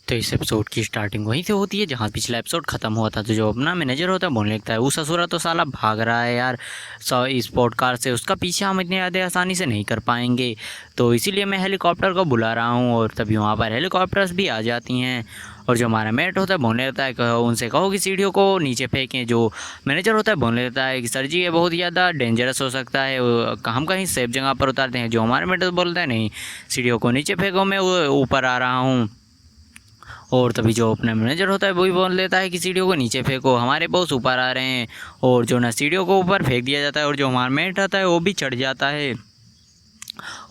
तो इस एपिसोड की स्टार्टिंग वहीं से होती है जहाँ पिछला एपिसोड खत्म हुआ था। तो जो अपना मैनेजर होता है बोलने लगता है, वो ससुरा तो साला भाग रहा है यार स्पोर्ट कार से, उसका पीछे हम इतने ज़्यादा आसानी से नहीं कर पाएंगे, तो इसीलिए मैं हेलीकॉप्टर को बुला रहा हूँ। और तभी वहाँ पर हेलीकॉप्टर्स भी आ जाती हैं। और जो हमारा मेट होता है बोलने लगता है, उनसे कहो कि सीढ़ियों को नीचे फेंकें। जो मैनेजर होता है बोलने लगता है कि सर जी ये बहुत ज़्यादा डेंजरस हो सकता है, हम कहीं सेफ जगह पर उतारते हैं। जो हमारा मेट बोलता है नहीं, सीढ़ियों को नीचे फेंको, मैं ऊपर आ रहा हूँ। और तभी जो अपना मैनेजर होता है वही बोल देता है कि सीढ़ियों को नीचे फेंको, हमारे बॉस ऊपर आ रहे हैं। और जो ना सीढ़ियों को ऊपर फेंक दिया जाता है और जो हमारा मेट आता है वो भी चढ़ जाता है।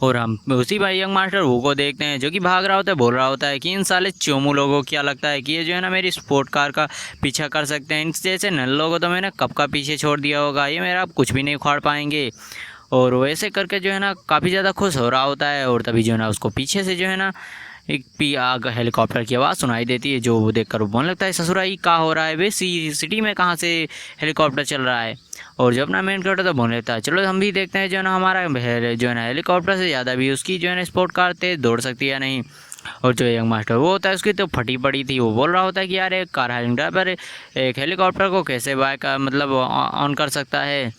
और हम उसी भाई यंग मास्टर वो को देखते हैं जो कि भाग रहा होता है, बोल रहा होता है कि इन साले चोमू लोगों को क्या लगता है कि ये जो है ना मेरी स्पोर्ट कार का पीछा कर सकते हैं। इन जैसे नल लोगों तो मैंने कब का पीछे छोड़ दिया होगा, ये मेरा कुछ भी नहीं उखाड़ पाएंगे। और वैसे करके जो है ना काफ़ी ज़्यादा खुश हो रहा होता है। और तभी जो है ना उसको पीछे से जो है ना एक आग हेलीकॉप्टर की आवाज़ सुनाई देती है। जो वो देखकर वो बोलने लगता है, ससुराई क्या हो रहा है वे, सिटी में कहाँ से हेलीकॉप्टर चल रहा है। और जब अपना मेन कैरेक्टर तो बोलने लगता है, चलो हम भी देखते हैं जो है ना हमारा जो है ना हेलीकॉप्टर से ज़्यादा भी उसकी जो है ना स्पोर्ट कार तेज दौड़ सकती है या नहीं। और जो यंग मास्टर वो होता है उसकी तो फटी पड़ी थी, वो बोल रहा होता है कि यार एक कार हाइलिंग ड्राइवर एक हेलीकॉप्टर को कैसे बाइक मतलब ऑन कर सकता है।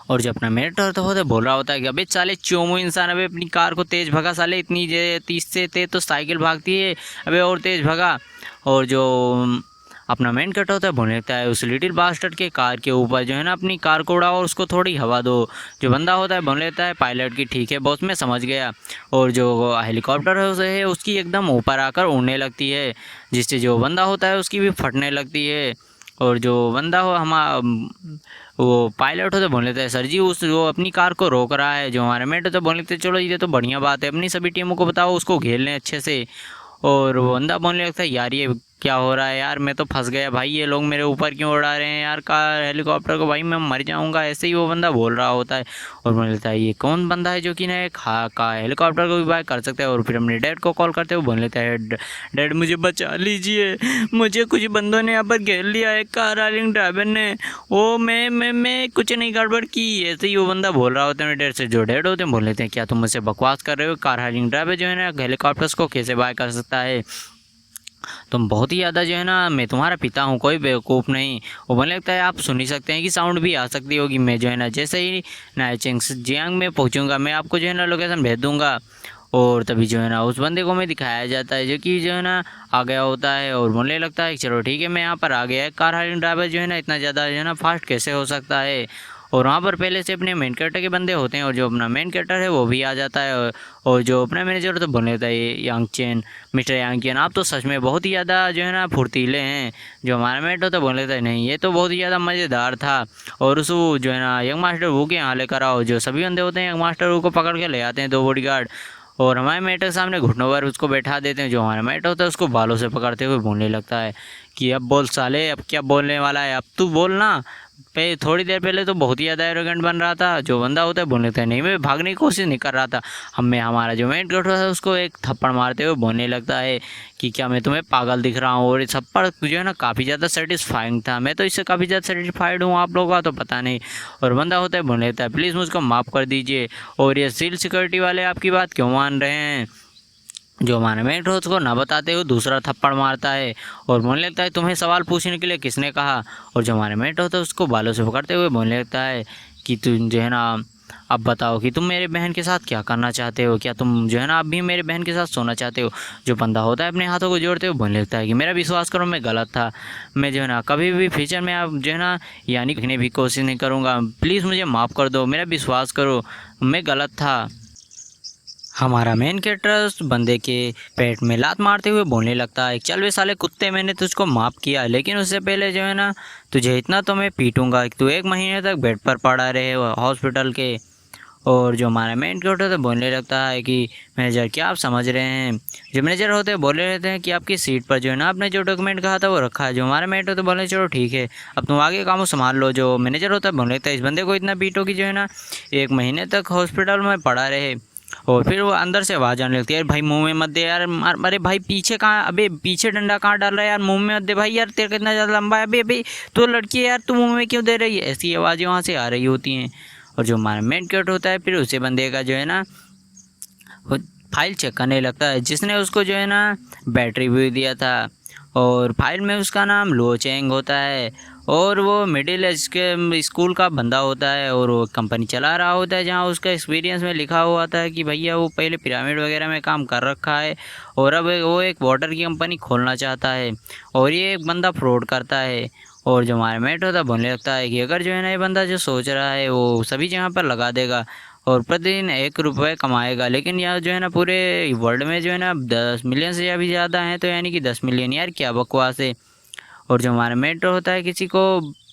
और जो अपना मेरिटर तो होता है बोल रहा होता है कि अबे साले चोमू इंसान, अबे अपनी कार को तेज़ भगा साले, इतनी 30 से तेज तो साइकिल भागती है, अबे और तेज़ भगा। और जो अपना मेन कट होता है बोलने लगता है, उस लिटिल बास्टर्ड के कार के ऊपर जो है ना अपनी कार को उड़ाओ और उसको थोड़ी हवा दो। जो बंदा होता है बोल लेता है पायलट की, ठीक है बॉस मैं समझ गया। और जो हेलीकॉप्टर है उसकी एकदम ऊपर आकर उड़ने लगती है, जिससे जो बंदा होता है उसकी भी फटने लगती है। और जो बंदा हो वो पायलट हो तो बोल लेता है, सर जी उस वो अपनी कार को रोक रहा है। जो हमारे मेट तो बोल लेते, चलो ये तो बढ़िया बात है, अपनी सभी टीमों को बताओ उसको घेर लें अच्छे से। और वो बंदा बोलने लगता है, यार ये क्या हो रहा है यार, मैं तो फंस गया भाई, ये लोग मेरे ऊपर क्यों उड़ा रहे हैं यार कार हेलीकॉप्टर को, भाई मैं मर जाऊंगा, ऐसे ही वो बंदा बोल रहा होता है। और बोल लेता है, ये कौन बंदा है जो कि ना एक का हेलीकॉप्टर को भी बाय कर सकता है। और फिर अपने डैड को कॉल करते हुए बोल लेता है, डैड मुझे बचा लीजिए, मुझे कुछ बंदों ने यहाँ पर घेर लिया है, कार हाइलिंग ड्राइवर ने, वो मैं कुछ नहीं गड़बड़ की। ऐसे ही वो बंदा बोल रहा होता है मेरे डैड से। जो डैड होते हैं बोल लेते हैं, क्या तुम मुझसे बकवास कर रहे हो, कार हाइलिंग ड्राइवर जो है ना हेलीकॉप्टर्स को कैसे बाय कर सकता है, तुम बहुत ही ज़्यादा जो है ना, मैं तुम्हारा पिता हूँ कोई बेवकूफ़ नहीं। वो बोलने लगता है, आप सुन ही सकते हैं कि साउंड भी आ सकती होगी, मैं जो है ना जैसे ही नाइचिंग जियांग में पहुँचूँगा मैं आपको जो है ना लोकेशन भेज दूँगा। और तभी जो है ना उस बंदे को मैं दिखाया जाता है जो कि जो है ना आ गया होता है। और बोलने लगता है, चलो ठीक है मैं यहाँ पर आ गया है, कार हाइलिंग ड्राइवर जो है ना इतना ज़्यादा जो है ना फास्ट कैसे हो सकता है। और वहाँ पर पहले से अपने मेन कैरेक्टर के बंदे होते हैं और जो अपना मेन कैरेक्टर है वो भी आ जाता है। और जो अपना मैनेजर तो बोल लेता है, ये यांगचेन, मिस्टर यांगचेन आप तो सच में बहुत ही ज़्यादा जो है ना फुर्तीले हैं। जो हमारा मेट होता है बोल लेता है, नहीं ये तो बहुत ही ज़्यादा मज़ेदार था। और उस जो है ना यंग मास्टर वो के यहाँ लेकर आओ। जो सभी बंदे होते हैं यंग मास्टर वो को पकड़ के ले आते हैं 2 बॉडीगार्ड। और हमारे मेट के सामने घुटनों पर उसको बैठा देते हैं। जो हमारा मेट होता है उसको बालों से पकड़ते हुए बोलने लगता है कि अब बोल साले, अब क्या बोलने वाला है, अब तू बोलना, पे थोड़ी देर पहले तो बहुत ही ज़्यादा एरोगेंट बन रहा था। जो बंदा होता है बोलने लगता है, नहीं मैं भागने की कोशिश नहीं कर रहा था, हमारा जो मेन कैरेक्टर है उसको एक थप्पड़ मारते हुए बोलने लगता है कि क्या मैं तुम्हें पागल दिख रहा हूँ। और ये थप्पड़ जो है ना काफ़ी ज़्यादा सेटिस्फाइंग था, मैं तो इससे काफ़ी ज़्यादा सेटिस्फाइड हूँ, आप लोगों का तो पता नहीं। और बंदा होता है बोलने लगता है, प्लीज़ मुझको माफ़ कर दीजिए, और ये सील सिक्योरिटी वाले आपकी बात क्यों मान रहे हैं। जो हमारा मेट होता उसको ना बताते हुए दूसरा थप्पड़ मारता है और बोलने लगता है, तुम्हें सवाल पूछने के लिए किसने कहा। और जो हमारे मेट होता है उसको बालों से पकड़ते हुए बोलने लगता है कि तुम जो है ना अब बताओ कि तुम मेरे बहन के साथ क्या करना चाहते हो, क्या तुम जो है ना अब भी मेरे बहन के साथ सोना चाहते हो। जो बंदा होता है अपने हाथों को जोड़ते हुए बोलने लगता है कि मेरा विश्वास करो मैं गलत था, मैं जो है ना कभी भी फ्यूचर में आप जो है ना यानी लिखने भी कोशिश नहीं करूँगा, प्लीज़ मुझे माफ़ कर दो, मेरा विश्वास करो मैं गलत था। हमारा मेन कैरेक्टर उस बंदे के पेट में लात मारते हुए बोलने लगता है, चल वे साले कुत्ते, मैंने तुझको माफ़ किया, लेकिन उससे पहले जो है ना तुझे इतना तो मैं पीटूंगा कि तू 1 महीने तक बेड पर पड़ा रहे हॉस्पिटल के। और जो हमारा मेन कैरेक्टर है बोलने लगता है कि मैनेजर क्या आप समझ रहे हैं। जो मैनेजर होते हैं बोले रहते हैं कि आपकी सीट पर जो है ना आपने जो डॉक्यूमेंट कहा था वो रखा है। जो हमारा मेट होता है बोले, चलो ठीक है अब तुम आगे काम संभाल लो। जो मैनेजर होता है बोल लेता है, इस बंदे को इतना पीटो कि जो है ना 1 महीने तक हॉस्पिटल में पड़ा रहे। और फिर वो अंदर से आवाज़ आने लगती है, भाई मुंह में मत दे यार, अरे भाई पीछे कहाँ, अबे पीछे डंडा कहाँ डाल रहा है यार, मुंह में मत दे भाई यार, तेरे कितना ज़्यादा लंबा है, अबे अबे तो लड़की है यार, तू मुंह में क्यों दे रही है। ऐसी आवाज़ें वहाँ से आ रही होती हैं। और जो हमारा मेन कैरेक्टर होता है फिर उसे बंदे का जो है ना फाइल चेक करने लगता है, जिसने उसको जो है ना बैड रिव्यू दिया था। और फाइल में उसका नाम लो चेंग होता है और वो मिडिल एज के स्कूल का बंदा होता है और वो कंपनी चला रहा होता है, जहाँ उसका एक्सपीरियंस में लिखा हुआ था कि भैया वो पहले पिरामिड वगैरह में काम कर रखा है और अब वो एक वाटर की कंपनी खोलना चाहता है और ये एक बंदा फ्रॉड करता है। और जो हमारा मेट होता है बोलने लगता है कि अगर जो है ना ये बंदा जो सोच रहा है वो सभी जगह पर लगा देगा और प्रतिदिन 1 रुपये कमाएगा, लेकिन यहाँ जो है ना पूरे वर्ल्ड में जो है ना 10 मिलियन से भी ज़्यादा हैं, तो यानी कि 10 मिलियन, यार क्या बकवास है। और जो हमारा मेंटर होता है किसी को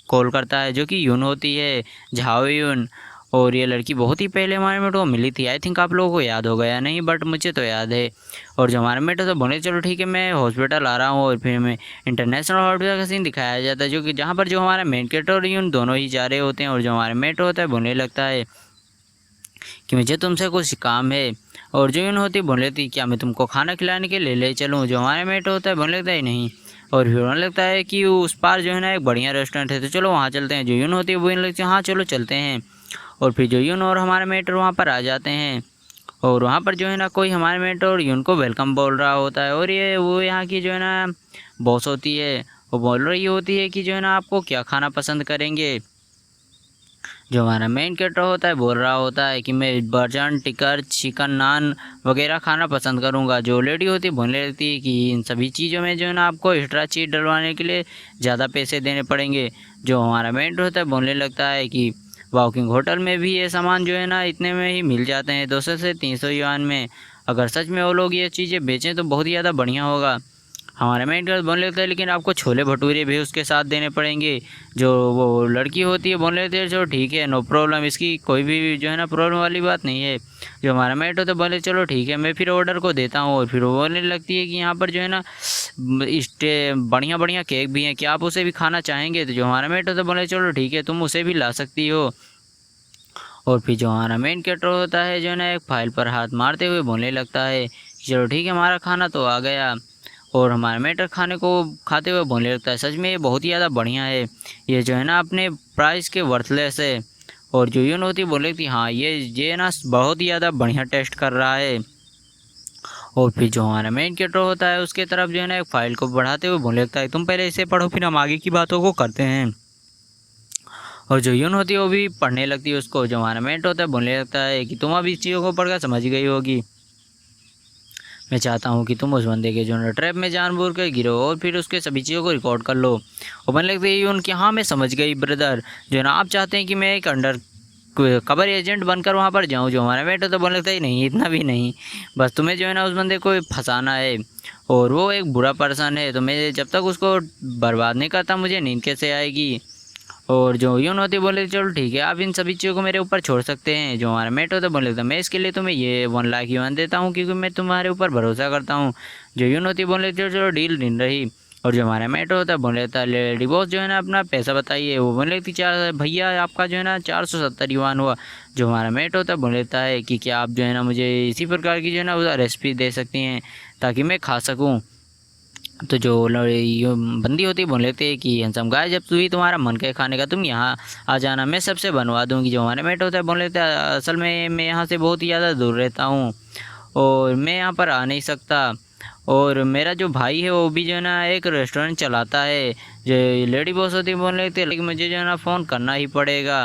कॉल करता है, जो कि यून होती है, झाओ यून। और ये लड़की बहुत ही पहले हमारे मेट को मिली थी, आई थिंक आप लोगों को याद होगा या नहीं, बट मुझे तो याद है। और जो हमारा मेट तो बोले चलो ठीक है मैं हॉस्पिटल आ रहा हूँ, और फिर मैं इंटरनेशनल हॉस्पिटल का सीन दिखाया जाता है, जो कि जहाँ पर जो हमारा मेन कैरेक्टर और यून दोनों ही जा रहे होते हैं। और जो हमारा मेट होता है बोलने लगता है कि मुझे तुमसे कुछ काम है। और जो यून होती बोल लेती क्या मैं तुमको खाना खिलाने के लिए ले चलूँ। जो हमारा मेट होता है बोलने लगता है नहीं। और फिर बोलने लगता है कि उस पार जो है ना एक बढ़िया रेस्टोरेंट है, तो चलो वहाँ चलते हैं। जो यून होती है वो बोलने लगती है हाँ चलो चलते हैं। और फिर जो यून और हमारे मेटर वहाँ पर आ जाते हैं और वहाँ पर जो है ना कोई हमारे मेटर और यून को वेलकम बोल रहा होता है। और ये वो यहाँ की जो है ना बॉस होती है, वो बोल रही होती है कि जो है ना आपको क्या खाना पसंद करेंगे। जो हमारा मेन कैरेक्टर होता है बोल रहा होता है कि मैं बर्जन टिकर चिकन नान वगैरह खाना पसंद करूंगा। जो लेडी होती है बोलने लगती है कि इन सभी चीज़ों में जो है ना आपको एक्स्ट्रा चीज़ डलवाने के लिए ज़्यादा पैसे देने पड़ेंगे। जो हमारा मेन कैरेक्टर होता है बोलने लगता है कि वॉकिंग होटल में भी ये सामान जो है ना इतने में ही मिल जाते हैं, 200 से 300 युआन में। अगर सच में वो लोग ये चीज़ें बेचें तो बहुत ही ज़्यादा बढ़िया होगा। हमारे मेन गर्ल बोलने लगता है लेकिन आपको छोले भटूरे भी उसके साथ देने पड़ेंगे। जो वो लड़की होती है बोलने लगती है चलो ठीक है नो प्रॉब्लम, इसकी कोई भी जो है ना प्रॉब्लम वाली बात नहीं है। जो हमारा मेट होता है बोले चलो ठीक है मैं फिर ऑर्डर को देता हूँ। और फिर वो बोलने लगती है कि यहाँ पर जो है ना बढ़िया बढ़िया केक भी हैं, क्या आप उसे भी खाना चाहेंगे। तो जो हमारा मेट होता है बोले चलो ठीक है तुम उसे भी ला सकती हो। और फिर जो हमारा मेन कैरेक्टर होता है जो है ना एक फाइल पर हाथ मारते हुए बोलने लगता है कि चलो ठीक है हमारा खाना तो आ गया। और हमारा मेटर खाने को खाते हुए बोलने लगता है सच में ये बहुत ही ज़्यादा बढ़िया है, ये जो है ना अपने प्राइस के वर्थलेस है। और जो यून होती बोल लगती हाँ ये ना बहुत ही ज़्यादा बढ़िया टेस्ट कर रहा है। और फिर जो हमारा मेन कैरेक्टर होता है उसके तरफ जो है ना एक फाइल को बढ़ाते हुए बोलने लगता है तुम पहले इसे पढ़ो फिर हम आगे की बातों को करते हैं। और जो यून होती है वो भी पढ़ने लगती है उसको। जो हमारा मेट होता है बोलने लगता है कि तुम अभी इस चीज़ों को पढ़कर समझ गई होगी, मैं चाहता हूँ कि तुम उस बंदे के जो है ट्रैप में जानबूझ कर गिरो और फिर उसके सभी चीज़ों को रिकॉर्ड कर लो। और बोलने लगते हैं उनके हाँ मैं समझ गई ब्रदर, जो है ना आप चाहते हैं कि मैं एक अंडर कवर एजेंट बनकर वहाँ पर जाऊँ। जो हमारा मेट होता है बोलने लगता है नहीं इतना भी नहीं, बस तुम्हें जो है ना उस बंदे को फंसाना है और वो एक बुरा पर्सन है, तो मैं जब तक उसको बर्बाद नहीं करता मुझे नींद कैसे आएगी। और जो यून होती बोले चलो ठीक है आप इन सभी चीज़ों को मेरे ऊपर छोड़ सकते हैं। जो हमारा मेट होता बोले था मैं इसके लिए तुम्हें ये 1 लाख युआन देता हूँ क्योंकि मैं तुम्हारे ऊपर भरोसा करता हूँ। जो यून होती बोले चलो चलो डील नहीं रही। और जो हमारा मेट होता बोले था लेडी बॉस जो है ना अपना पैसा बताइए। वो बोले लगती चार भैया आपका जो है ना 470 युआन हुआ। जो हमारा मेट होता बोल लेता है कि क्या आप जो है ना मुझे इसी प्रकार की जो है ना रेसिपी दे सकती हैं ताकि मैं खा सकूँ। तो जो बंदी होती है बोल लेते हैं कि हैंसम गाय जब भी तुम्हारा मन करे खाने का तुम यहाँ आ जाना मैं सबसे बनवा दूँगी। जो हमारे मेट होता है बोल लेता है असल में मैं यहाँ से बहुत ही ज़्यादा दूर रहता हूँ और मैं यहाँ पर आ नहीं सकता। और मेरा जो भाई है वो भी जो है ना एक रेस्टोरेंट चलाता है। जो लेडी बॉस होती है बोल लेते हैं लेकिन मुझे जो है ना फ़ोन करना ही पड़ेगा।